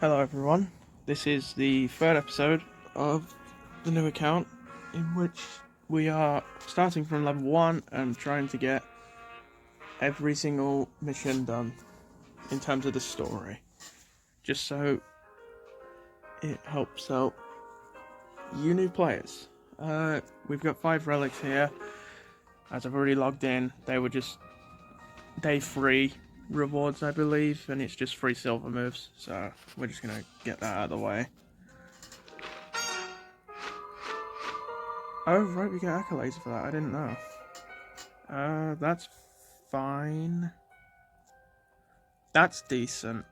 Hello everyone, this is the third episode of the new account in which we are starting from level 1 and trying to get every single mission done in terms of the story, just so it helps out you new players. We've got 5 relics here, as I've already logged in. They were just day 3 rewards, I believe, and it's just 3 silver moves, so we're just gonna get that out of the way. Oh right, we get accolades for that, I didn't know. That's fine. That's decent.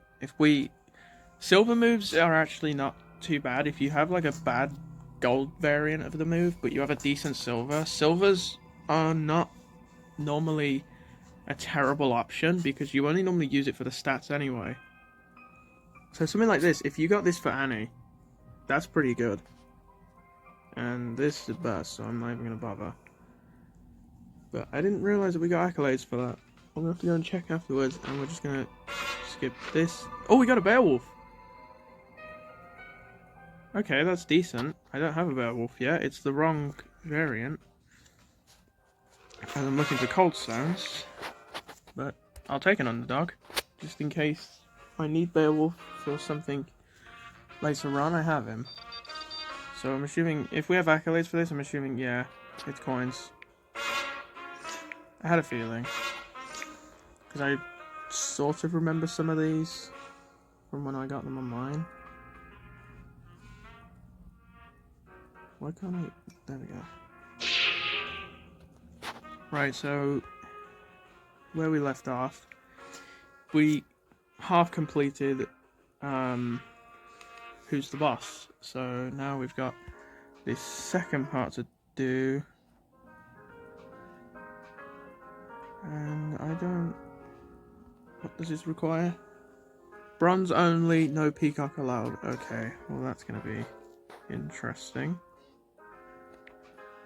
Silver moves are actually not too bad. If you have like a bad gold variant of the move, but you have a decent silvers are not normally a terrible option because you only normally use it for the stats anyway. So something like this, if you got this for Annie, that's pretty good. And this is the best, so I'm not even going to bother. But I didn't realise that we got accolades for that. I'm going to have to go and check afterwards, and we're just going to skip this. Oh, we got a Beowulf! Okay, that's decent. I don't have a Beowulf yet, it's the wrong variant. And I'm looking for cold stones. But I'll take an underdog, just in case I need Beowulf for something later on. I have him. So I'm assuming, if we have accolades for this, I'm assuming, yeah, it's coins. I had a feeling. Because I sort of remember some of these from when I got them on mine. Why can't I? There we go. Right, so where we left off, we half completed Who's the Boss. So now we've got this second part to do. And I don't... What does this require? Bronze only, no peacock allowed. Okay, well that's going to be interesting.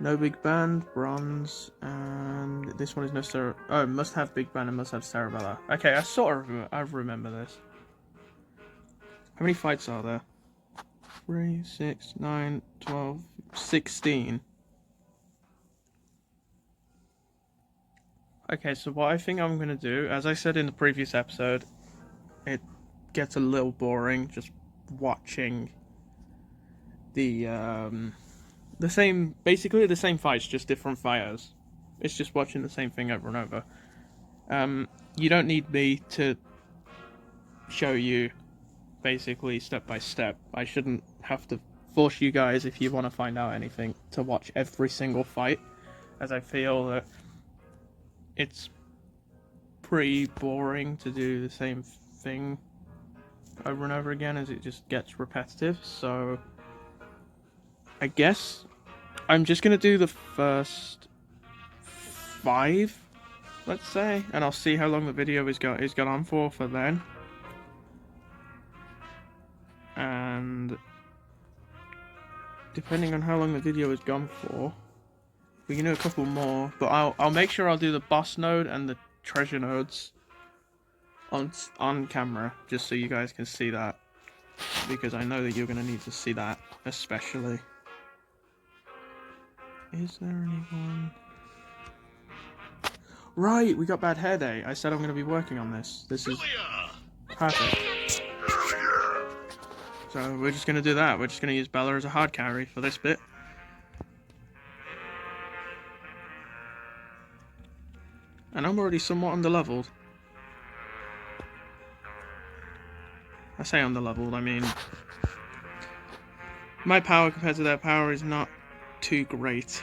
No big band, bronze, and this one is no must have big band and must have Cerebella. Okay, I remember this. How many fights are there? 3, 6, 9, 12, 16. Okay, so what I think I'm going to do, as I said in the previous episode, it gets a little boring just watching basically the same fights, just different fighters. It's just watching the same thing over and over. You don't need me to show you basically step by step. I shouldn't have to force you guys, if you want to find out anything, to watch every single fight, as I feel that it's pretty boring to do the same thing over and over again, as it just gets repetitive. So I guess I'm just gonna do the first 5, let's say, and I'll see how long the video is gone on for then. And depending on how long the video is gone for, we can do a couple more. But I'll make sure I'll do the boss node and the treasure nodes on camera, just so you guys can see that, because I know that you're gonna need to see that especially. Is there anyone? Right, we got Bad Hair Day. I said I'm going to be working on this. This is perfect. So we're just going to do that. We're just going to use Bella as a hard carry for this bit. And I'm already somewhat underleveled. I say underleveled, I mean my power compared to their power is not too great.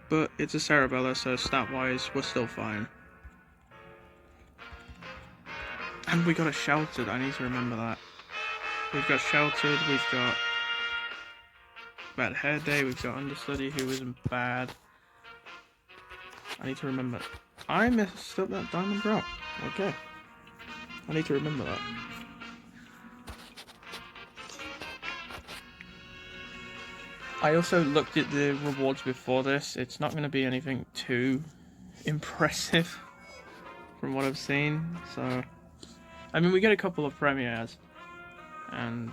But it's a Cerebella, so stat-wise, we're still fine. And we got a Sheltered, I need to remember that. We've got Sheltered, we've got Bad Hair Day, we've got Understudy, who isn't bad. I need to remember. I messed up that diamond drop. Okay. I need to remember that. I also looked at the rewards before this. It's not going to be anything too impressive from what I've seen, so I mean, we get a couple of premieres, and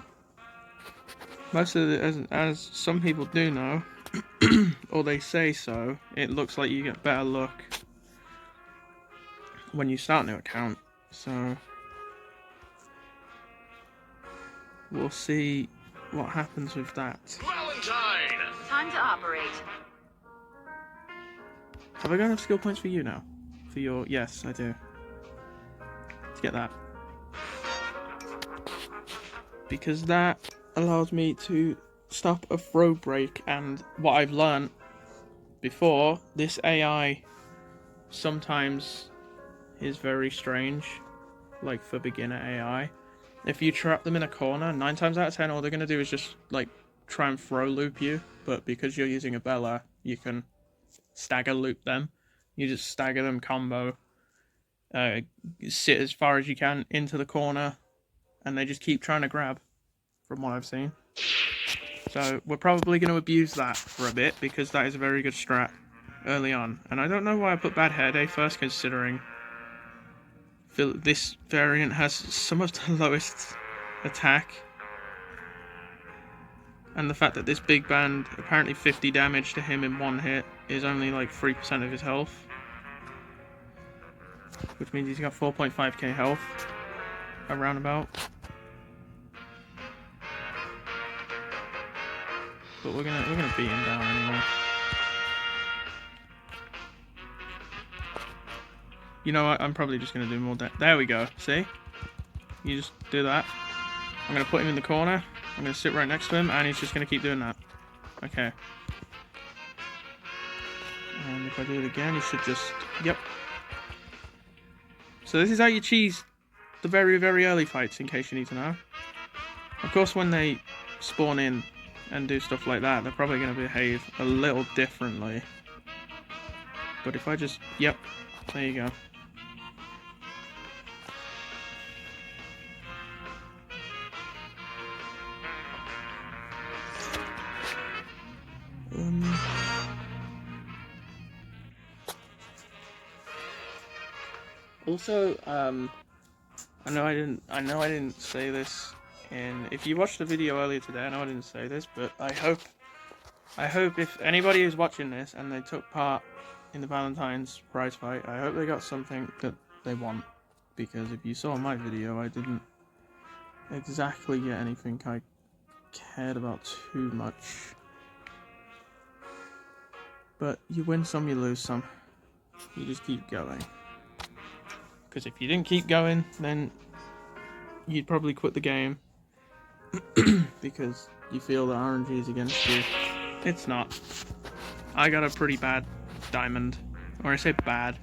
most of it, as some people do know, or they say so, it looks like you get better luck when you start a new account. So we'll see what happens with that. Valentine! Time to operate. Have I got enough skill points for you now? For your... Yes, I do. Let's get that. Because that allows me to stop a throw break, and what I've learned before, this AI sometimes is very strange, like for beginner AI. If you trap them in a corner, 9 times out of 10 all they're going to do is just like try and throw loop you, but because you're using a Bella, you can stagger loop them. You just stagger them, combo, sit as far as you can into the corner, and they just keep trying to grab, from what I've seen. So we're probably going to abuse that for a bit, because that is a very good strat early on. And I don't know why I put Bad Hair Day first, considering this variant has some of the lowest attack. And the fact that this big band, apparently 50 damage to him in one hit, is only like 3% of his health. Which means he's got 4.5k health, around about. But we're gonna beat him down anyway. You know what? I'm probably just gonna do more damage. There we go. See? You just do that. I'm gonna put him in the corner. I'm gonna sit right next to him, and he's just gonna keep doing that. Okay. And if I do it again, he should just... Yep. So this is how you cheese the very, very early fights, in case you need to know. Of course, when they spawn in and do stuff like that, they're probably going to behave a little differently. But if I just... Yep. There you go. Also, I know I didn't say this in... If you watched the video earlier today, I know I didn't say this, but I hope if anybody is watching this and they took part in the Valentine's prize fight, I hope they got something that they want. Because if you saw my video, I didn't exactly get anything I cared about too much. But you win some, you lose some. You just keep going. Because if you didn't keep going, then you'd probably quit the game. Because you feel that RNG is against you. It's not. I got a pretty bad diamond. Or I say bad.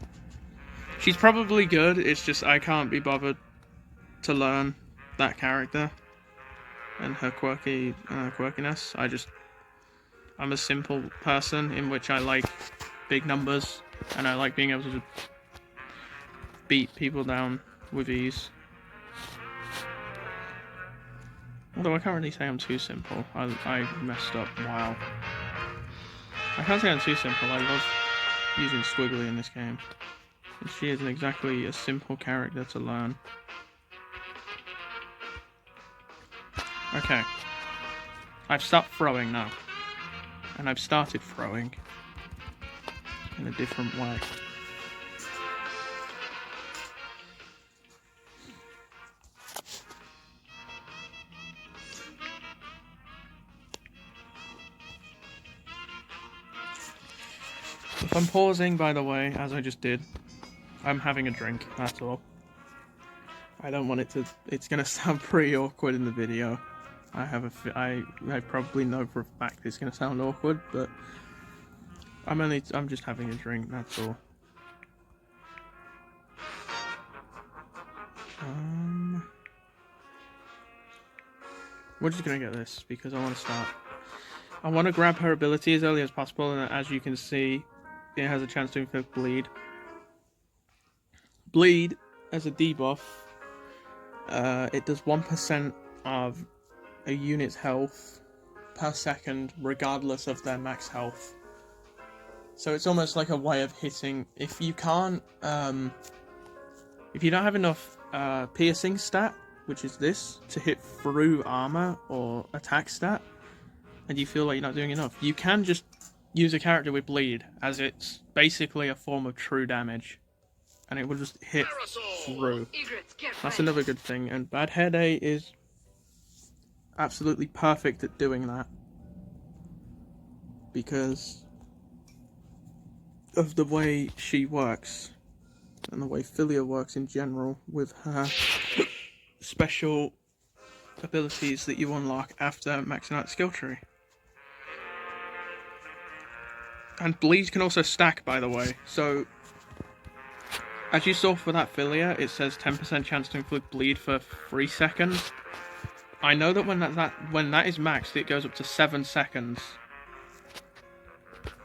She's probably good, it's just I can't be bothered to learn that character. And her quirkiness. I'm a simple person in which I like big numbers. And I like being able to beat people down with ease. Although I can't really say I'm too simple. I messed up. Wow. I can't say I'm too simple. I love using Squiggly in this game. And she isn't exactly a simple character to learn. Okay. I've stopped throwing now. And I've started throwing in a different way. If I'm pausing, by the way, as I just did, I'm having a drink, that's all. I don't want it to... It's gonna sound pretty awkward in the video. I probably know for a fact it's gonna sound awkward, but I'm just having a drink, that's all. We're just gonna get this, because I want to start. I want to grab her ability as early as possible, and as you can see, it has a chance to inflict bleed. Bleed, as a debuff, it does 1% of a unit's health per second, regardless of their max health. So it's almost like a way of hitting... If you can't... if you don't have enough piercing stat, which is this, to hit through armor or attack stat, and you feel like you're not doing enough, you can just use a character with bleed, as it's basically a form of true damage, and it will just hit through. That's another good thing, and Bad Hair Day is absolutely perfect at doing that, because of the way she works, and the way Philia works in general, with her special abilities that you unlock after maxing out the skill tree. And bleed can also stack, by the way, so as you saw for that Philia, it says 10% chance to inflict bleed for 3 seconds. I know that when that is maxed, it goes up to 7 seconds.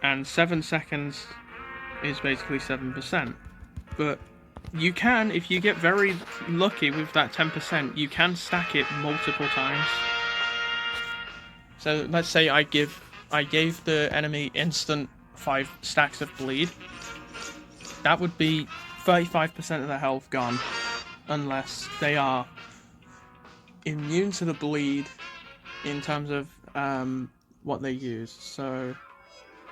And 7 seconds is basically 7%. But you can, if you get very lucky with that 10%, you can stack it multiple times. So let's say I gave the enemy instant 5 stacks of bleed. That would be 35% of their health gone, unless they are immune to the bleed in terms of what they use. So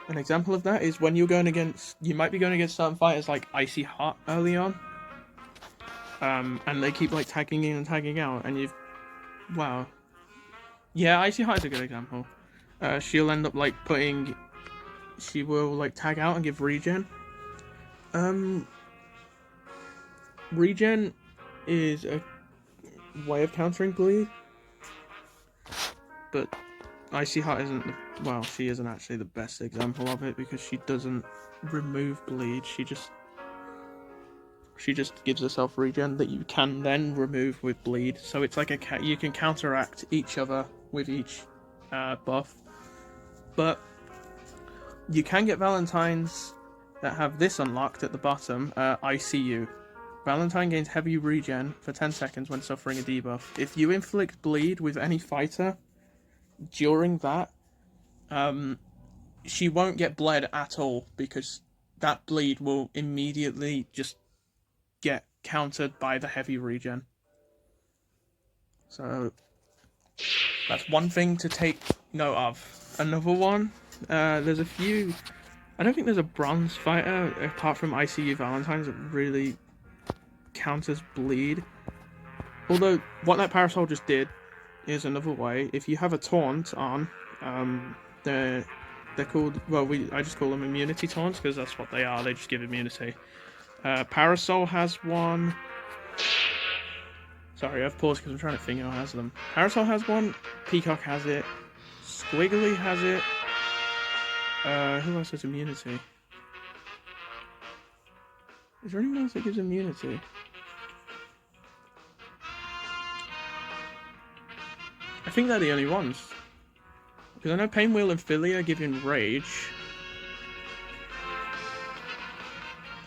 an example of that is when you might be going against certain fighters like Icy Hot early on, and they keep like tagging in and tagging out, and Icy Hot is a good example. She'll end up like she will like tag out and give regen. Regen is a way of countering bleed, but Icy Hot she isn't actually the best example of it, because she doesn't remove bleed, she just gives herself regen that you can then remove with bleed, so it's like you can counteract each other with each buff. But you can get Valentines that have this unlocked at the bottom, ICU. Valentine gains heavy regen for 10 seconds when suffering a debuff. If you inflict bleed with any fighter during that, she won't get bled at all, because that bleed will immediately just get countered by the heavy regen. So that's one thing to take note of. Another one, there's a few. I don't think there's a bronze fighter apart from ICU Valentines that really counters bleed. Although what that Parasol just did is another way. If you have a taunt on, they're called, I just call them immunity taunts, because that's what they are. They just give immunity. Parasol has one. Sorry, I've paused because I'm trying to think who has them. Parasol has one. Peacock has it. Squiggly has it. Who else has immunity? Is there anyone else that gives immunity? I think they're the only ones. Because I know Painwheel and Philia are giving Rage.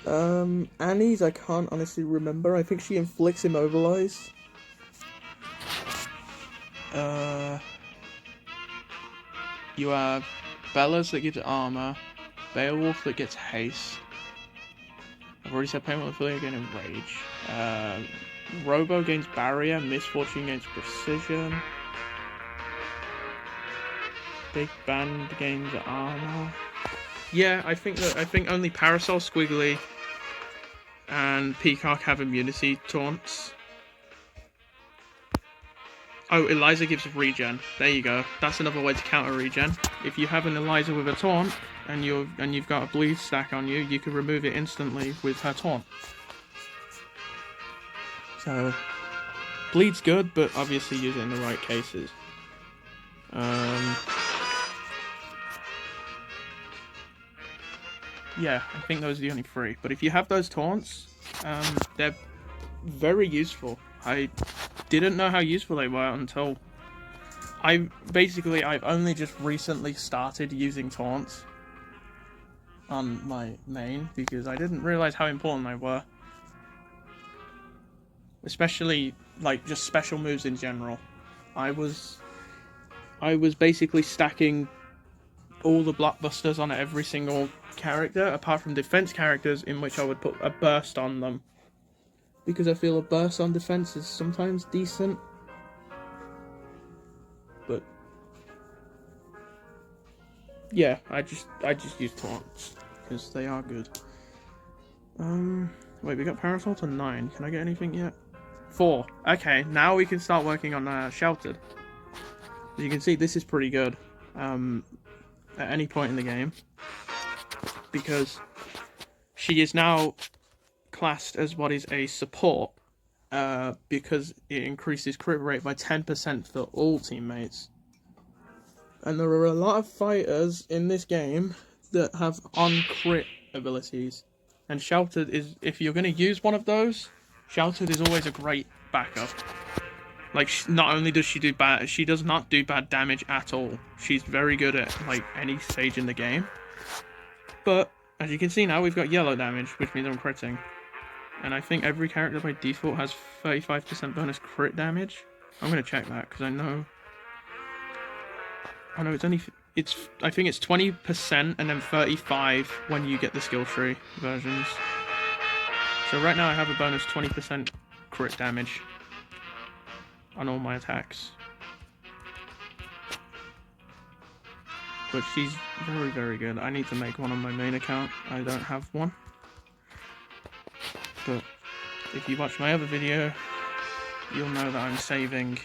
Annie's, I can't honestly remember. I think she inflicts Immobilize. You have Bella's that gives Armor. Beowulf that gets Haste. I've already said Painwheel and Philia getting Rage. Robo gains Barrier. Misfortune gains Precision. Big Band gains Armor. Yeah, I think only Parasol, Squiggly, and Peacock have immunity taunts. Oh, Eliza gives regen. There you go. That's another way to counter regen. If you have an Eliza with a taunt and you've got a bleed stack on you, you can remove it instantly with her taunt. So bleed's good, but obviously use it in the right cases. Yeah, I think those are the only 3. But if you have those taunts, they're very useful. I didn't know how useful they were until I've only just recently started using taunts on my main, because I didn't realize how important they were. Especially, like, just special moves in general. I was basically stacking all the blockbusters on every single character, apart from defense characters, in which I would put a burst on them. because I feel a burst on defense is sometimes decent. But yeah, I just use taunts because they are good. Wait, we got Parasol to 9. Can I get anything yet? 4. Okay, now we can start working on Sheltered. As you can see, this is pretty good at any point in the game, because she is now classed as what is a support, because it increases crit rate by 10% for all teammates. And there are a lot of fighters in this game that have on-crit abilities. And Sheltered is, if you're going to use one of those, Sheltered is always a great backup. Like, not only does she do bad, she does not do bad damage at all. She's very good at, like, any stage in the game. But, as you can see now, we've got yellow damage, which means I'm critting. And I think every character by default has 35% bonus crit damage. I'm going to check that, because I know it's only... I think it's 20% and then 35 when you get the skill tree versions. So right now I have a bonus 20% crit damage on all my attacks. But she's very, very good. I need to make one on my main account. I don't have one. But if you watch my other video, you'll know that I'm saving...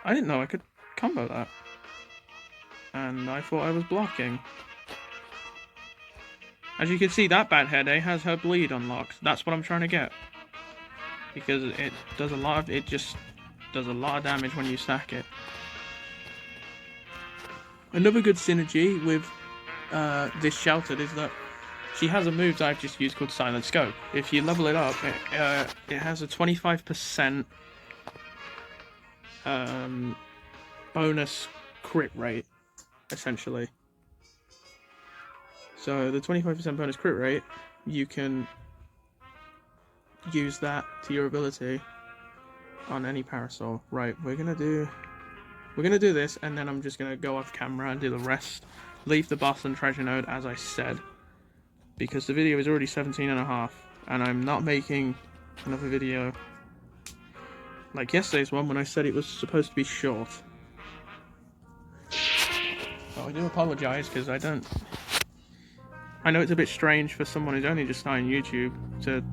I didn't know I could combo that. And I thought I was blocking. As you can see, that bad head has her bleed unlocked. That's what I'm trying to get. Because it does a lot of... It just does a lot of damage when you stack it. Another good synergy with this Sheltered is that she has a move that I've just used called Silent Scope. If you level it up, it has a 25% bonus crit rate, essentially. So the 25% bonus crit rate, you can use that to your ability on any Parasol. Right, we're gonna do this, and then I'm just gonna go off camera and do the rest. Leave the boss and treasure node as I said, because the video is already 17.5, and I'm not making another video like yesterday's one when I said it was supposed to be short. So I do apologise, because I know it's a bit strange for someone who's only just starting YouTube to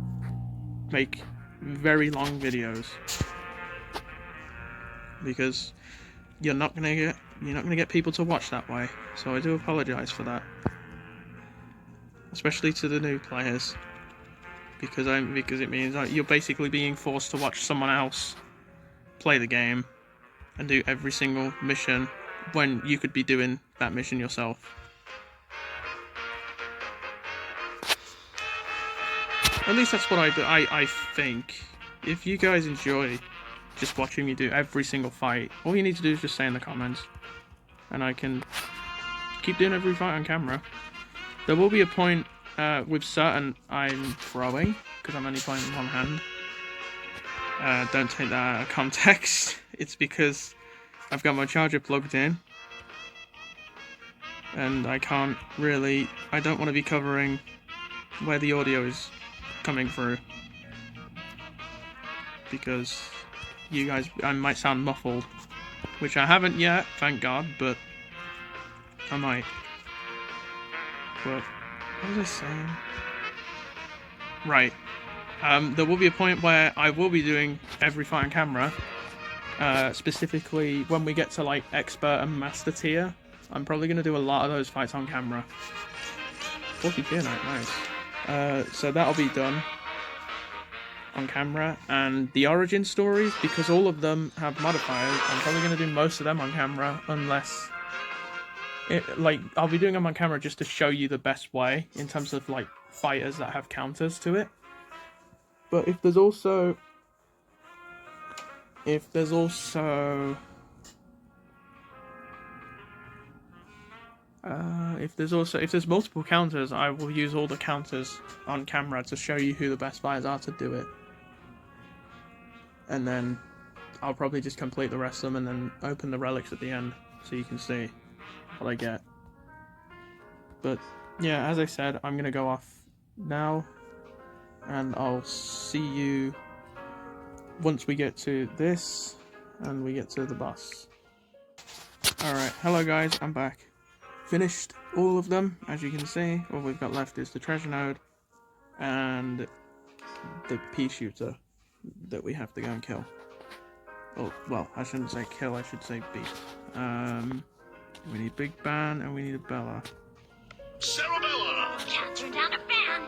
make very long videos, because you're not gonna get people to watch that way. So I do apologise for that, especially to the new players, because it means that you're basically being forced to watch someone else play the game and do every single mission when you could be doing that mission yourself. At least that's what I think. If you guys enjoy just watching me do every single fight, all you need to do is just say in the comments, and I can keep doing every fight on camera. There will be a point with certain I'm throwing, because I'm only playing with one hand. Don't take that out of context. It's because I've got my charger plugged in, and I don't want to be covering where the audio is coming through, because you guys, I might sound muffled, which I haven't yet, thank God, but I might. But what was I saying? Right. There will be a point where I will be doing every fight on camera, specifically when we get to like expert and master tier. I'm probably going to do a lot of those fights on camera. 40 tier night, nice. So that'll be done on camera, and the origin stories, because all of them have modifiers, I'm probably going to do most of them on camera, unless I'll be doing them on camera just to show you the best way in terms of like fighters that have counters to it. But if there's multiple counters, I will use all the counters on camera to show you who the best fighters are to do it. And then I'll probably just complete the rest of them and then open the relics at the end so you can see what I get. But yeah, as I said, I'm gonna go off now. and I'll see you once we get to this and we get to the boss. Alright, hello guys, I'm back. Finished all of them, as you can see. All we've got left is the treasure node and the pea shooter that we have to go and kill. Oh, well, I shouldn't say kill, I should say beat. We need Big Ban and we need a Bella. Cerebella! Can't turn down a fan!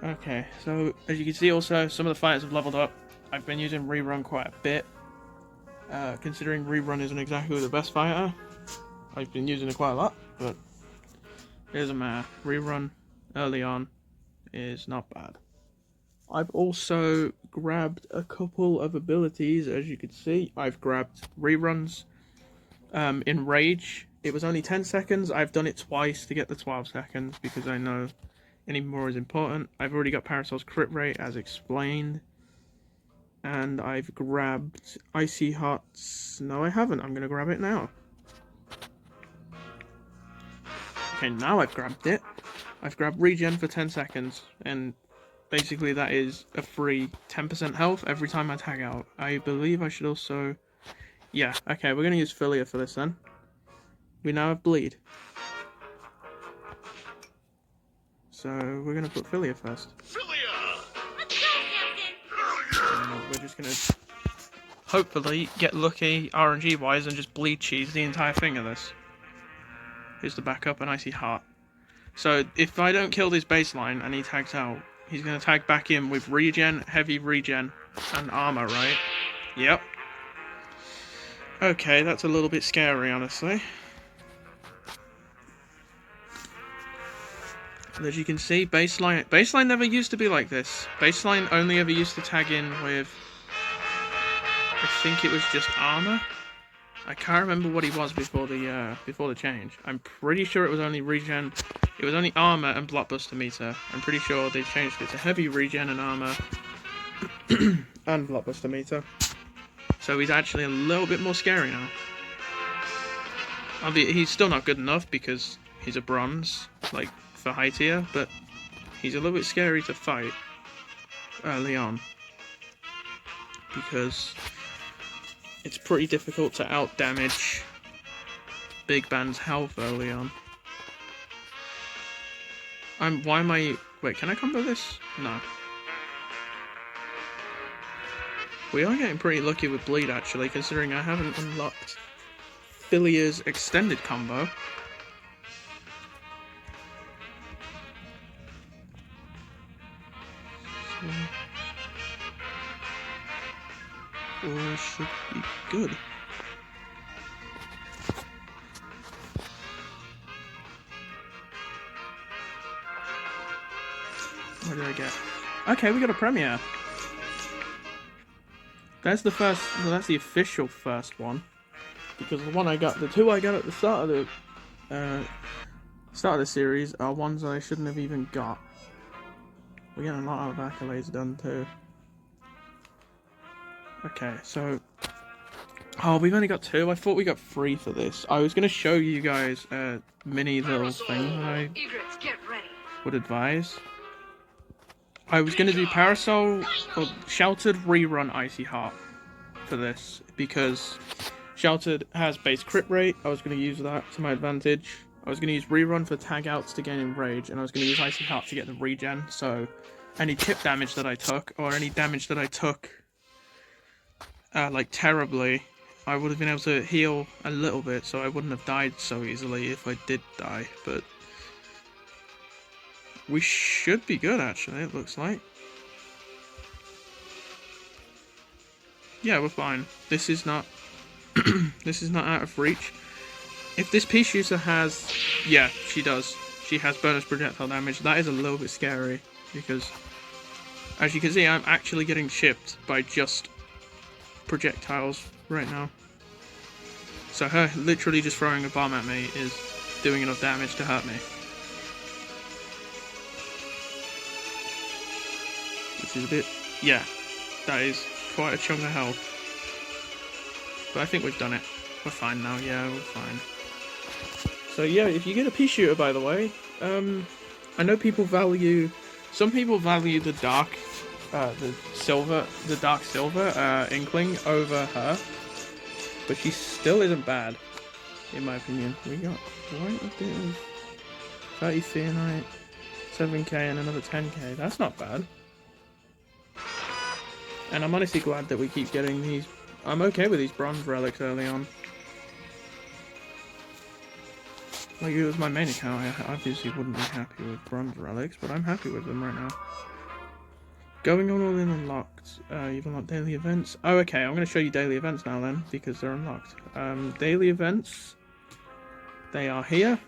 Okay, so as you can see also, some of the fighters have leveled up. I've been using Rerun quite a bit. Considering Rerun isn't exactly the best fighter, I've been using it quite a lot, but it doesn't matter. Rerun early on is not bad. I've also grabbed a couple of abilities, as you can see. I've grabbed reruns. In Rage, it was only 10 seconds. I've done it twice to get the 12 seconds because I know any more is important. I've already got Parasol's crit rate as explained. And I've grabbed Icy Hots. No, I haven't. I'm going to grab it now. Okay, now I've grabbed it. I've grabbed Regen for 10 seconds. And basically that is a free 10% health every time I tag out. I believe I should also... Yeah, okay, we're going to use Philia for this then. We now have Bleed. So we're going to put Philia first. We're just going to hopefully get lucky RNG wise and just bleed cheese the entire thing of this. Here's the backup, an Icy Heart. So if I don't kill this baseline and he tags out, he's going to tag back in with regen, heavy regen, and armor, right? Yep. Okay, that's a little bit scary, honestly. And as you can see, baseline never used to be like this. Baseline only ever used to tag in with, I think it was just armor. I can't remember what he was before the change. I'm pretty sure it was only regen. It was only armor and blockbuster meter. I'm pretty sure they changed it to heavy regen and armor and blockbuster meter. So he's actually a little bit more scary now. He's still not good enough because he's a bronze, like, for high tier, but he's a little bit scary to fight early on. Because it's pretty difficult to out-damage Big Ban's health early on. Wait, can I combo this? No. We are getting pretty lucky with Bleed, actually, considering I haven't unlocked Philia's extended combo. So, should be good. What did I get? Okay, we got a premiere. That's the first, well, that's the official first one. Because the two I got at the start of the series are ones that I shouldn't have even got. We're getting a lot of accolades done too. Okay, so... Oh, we've only got 2. I thought we got 3 for this. I was going to show you guys a mini little thing that I would advise. I was going to do Parasol, or Sheltered Rerun Icy Heart for this, because Sheltered has base crit rate. I was going to use that to my advantage. I was going to use Rerun for tag outs to gain Enrage, and I was going to use Icy Heart to get the regen, so any tip damage that I took, or any damage that I took, like, terribly, I would have been able to heal a little bit, so I wouldn't have died so easily if I did die, but we should be good, actually, it looks like. Yeah, we're fine. This is not this is not out of reach. If this pea shooter has... Yeah, she does. She has bonus projectile damage. That is a little bit scary, because as you can see, I'm actually getting chipped by just projectiles right now. So her literally just throwing a bomb at me is doing enough damage to hurt me. Which is a bit... Yeah, that is quite a chunk of health. But I think we've done it. We're fine now, yeah, we're fine. So yeah, if you get a pea shooter, by the way, I know people value Some people value the dark silver inkling over her, but she still isn't bad, in my opinion. We got quite a bit of 30 Theonite, 7k, and another 10k. That's not bad. And I'm honestly glad that we keep getting these. I'm okay with these bronze relics early on. Like, it was my main account, I obviously wouldn't be happy with bronze relics, but I'm happy with them right now. Going on all in unlocked. You've unlocked daily events. Oh, okay, I'm going to show you daily events now then, because they're unlocked. Daily events. They are here.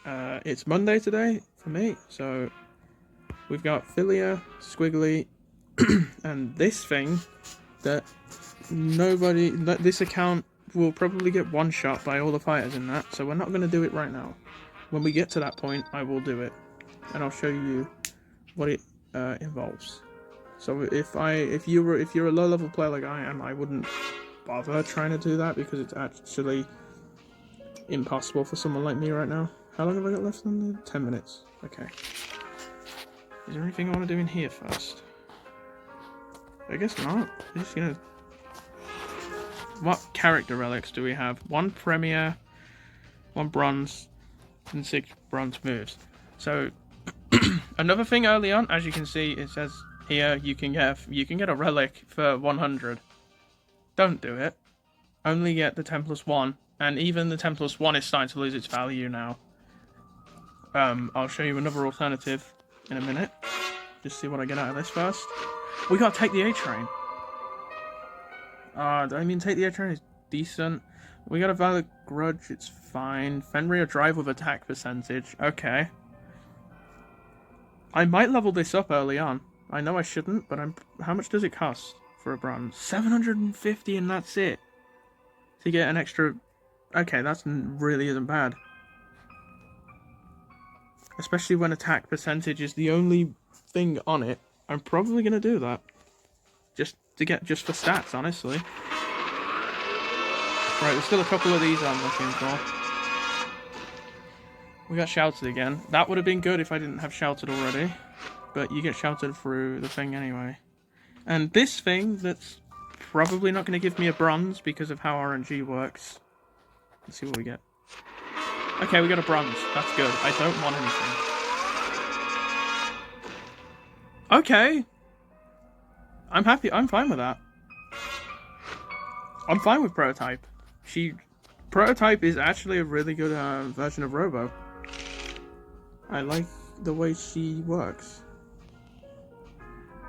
It's Monday today for me, so we've got Philia, Squiggly, and this thing that this account will probably get one shot by all the fighters in that, so we're not going to do it right now. When we get to that point, I will do it, and I'll show you what it involves. So if you're a low level player like I am, I wouldn't bother trying to do that because it's actually impossible for someone like me right now. How long have I got left on there? 10 minutes. Okay. Is there anything I want to do in here first? I guess not. Just, what character relics do we have? 1 Premier, 1 Bronze, and 6 Bronze moves. So, another thing early on, as you can see, it says here you can get a relic for 100. Don't do it. Only get the 10+1, and even the 10+1 is starting to lose its value now. I'll show you another alternative in a minute. Just see what I get out of this first. We gotta take the A train. I mean, take the A train is decent. We got a valid grudge, it's fine. Fenrir drive with attack percentage. Okay. I might level this up early on. I know I shouldn't, but how much does it cost for a bronze? 750 and that's it. To get an extra... Okay, that really isn't bad. Especially when attack percentage is the only thing on it. I'm probably going to do that. Just for stats, honestly. Right, there's still a couple of these I'm looking for. We got shouted again. That would have been good if I didn't have shouted already. But you get shouted through the thing anyway. And this thing that's probably not going to give me a bronze because of how RNG works. Let's see what we get. Okay, we got a bronze. That's good. I don't want anything. Okay. I'm happy. I'm fine with that. I'm fine with Prototype. Prototype is actually a really good version of Robo. I like the way she works.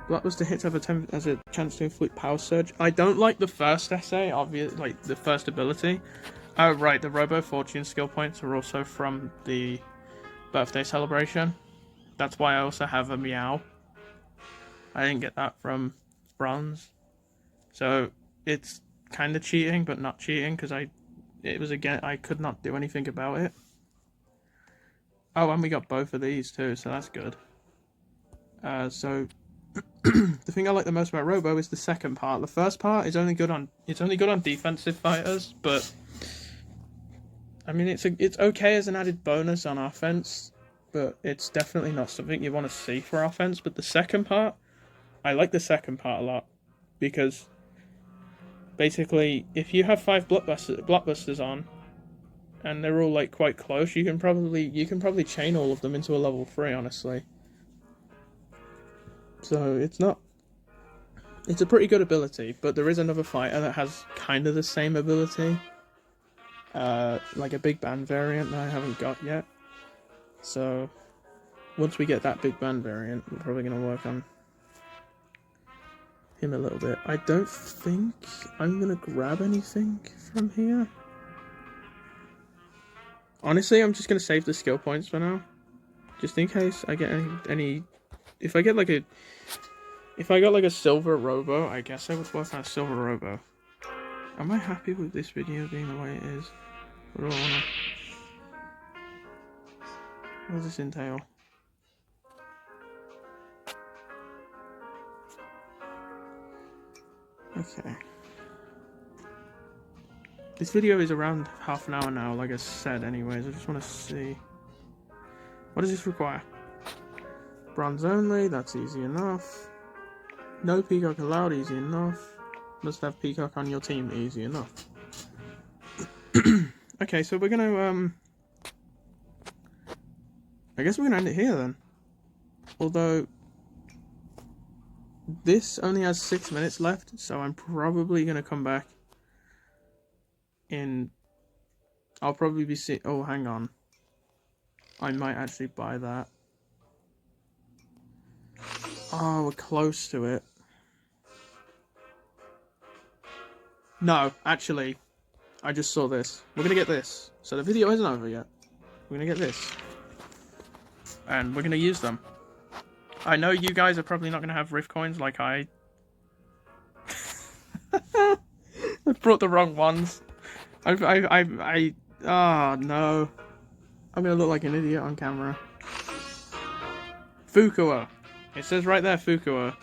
Blockbuster hits have a chance to inflict power surge. I don't like the first essay, obviously, like the first ability. Oh right, the Robo Fortune skill points are also from the birthday celebration. That's why I also have a Meow. I didn't get that from Bronze. So it's kind of cheating, but not cheating, because I could not do anything about it. Oh, and we got both of these too, so that's good. So the thing I like the most about Robo is the second part. The first part is only good on defensive fighters, but I mean it's okay as an added bonus on offense, but it's definitely not something you want to see for offense. But the second part, I like the second part a lot, because basically if you have 5 blockbusters on and they're all like quite close, you can probably chain all of them into a level 3, honestly. So it's a pretty good ability, but there is another fighter that has kind of the same ability. Like a big band variant that I haven't got yet. So once we get that big band variant, we're probably going to work on him a little bit. I don't think I'm going to grab anything from here. Honestly, I'm just going to save the skill points for now. Just in case I get any... If I got like a silver Robo, I guess I would work on a silver Robo. Am I happy with this video being the way it is? What do I wanna... What does this entail? Okay. This video is around half an hour now, like I said anyways. I just want to see... What does this require? Bronze only, that's easy enough. No peacock allowed, easy enough. Must have peacock on your team, easy enough. Okay, so we're gonna, I guess we're gonna end it here then. Although, this only has 6 minutes left, so I'm probably gonna come back in... I'll probably be oh, hang on. I might actually buy that. Oh, we're close to it. No, actually, I just saw this. We're gonna get this. So the video isn't over yet. We're gonna get this. And we're gonna use them. I know you guys are probably not gonna have Rift coins like I... I brought the wrong ones. Oh, no. I'm gonna look like an idiot on camera. Fukuwa. It says right there, Fukuwa.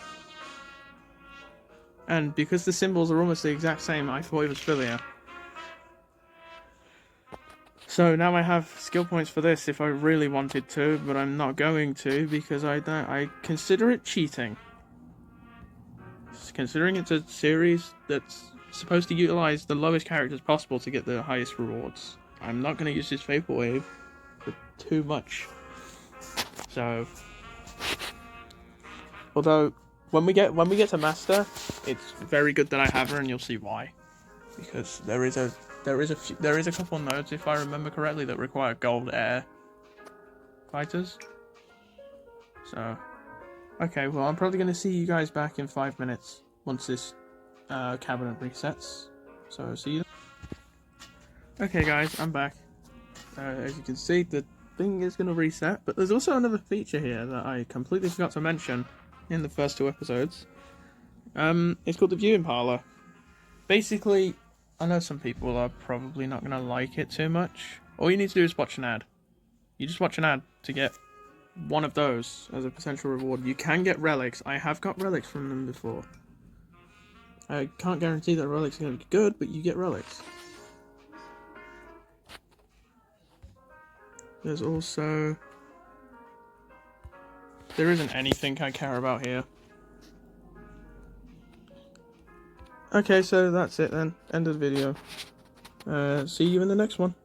And because the symbols are almost the exact same, I thought it was Philia. So now I have skill points for this if I really wanted to, but I'm not going to because I consider it cheating. Considering it's a series that's supposed to utilize the lowest characters possible to get the highest rewards. I'm not going to use this Vaporwave for too much. So, although when we get to Master, it's very good that I have her, and you'll see why. Because there is a couple nodes, if I remember correctly, that require gold air fighters. So, okay, well, I'm probably going to see you guys back in 5 minutes once this cabinet resets. So, see you. Okay, guys, I'm back. As you can see, the thing is going to reset, but there's also another feature here that I completely forgot to mention in the first 2 episodes. It's called the viewing parlor. Basically, I know some people are probably not going to like it too much. All you need to do is watch an ad. You just watch an ad to get one of those as a potential reward. You can get relics. I have got relics from them before. I can't guarantee that relics are going to be good, but you get relics. There's also... There isn't anything I care about here. Okay, so that's it then. End of the video. See you in the next one.